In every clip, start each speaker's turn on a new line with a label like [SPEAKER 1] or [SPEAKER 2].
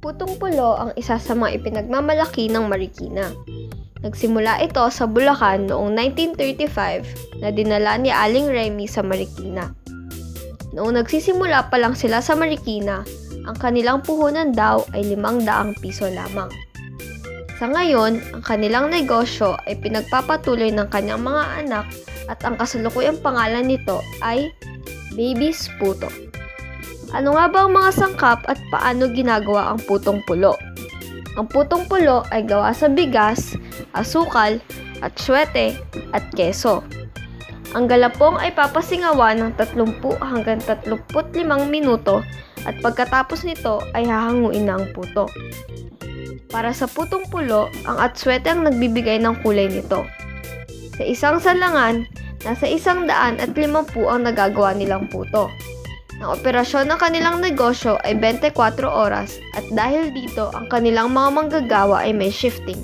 [SPEAKER 1] Putong Pulo ang isa sa mga ipinagmamalaki ng Marikina. Nagsimula ito sa Bulacan noong 1935 na dinala ni Aling Remy sa Marikina. Noong nagsisimula pa lang sila sa Marikina, ang kanilang puhunan daw ay 500 piso lamang. Sa ngayon, ang kanilang negosyo ay pinagpapatuloy ng kanyang mga anak at ang kasalukuyang pangalan nito ay Baby's Puto. Ano nga ba ang mga sangkap at paano ginagawa ang putong pulo? Ang putong pulo ay gawa sa bigas, asukal, at syete at keso. Ang galapong ay papasingawan ng 30 hanggang 35 minuto at pagkatapos nito ay hahanguin na ang puto. Para sa putong pulo, ang atswete ang nagbibigay ng kulay nito. Sa isang salangan, nasa 150 ang nagagawa nilang puto. Ang operasyon ng kanilang negosyo ay 24 oras at dahil dito ang kanilang mga manggagawa ay may shifting.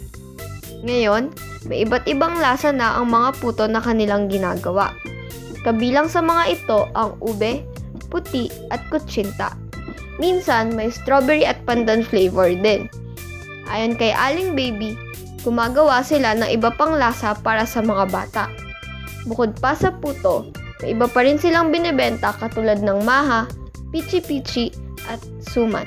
[SPEAKER 1] Ngayon, may iba't ibang lasa na ang mga puto na kanilang ginagawa. Kabilang sa mga ito ang ube, puti at kutsinta. Minsan may strawberry at pandan flavor din. Ayon kay Aling Baby, gumagawa sila ng iba pang lasa para sa mga bata. Bukod pa sa puto, may iba pa rin silang binibenta katulad ng maha, pichi-pichi at suman.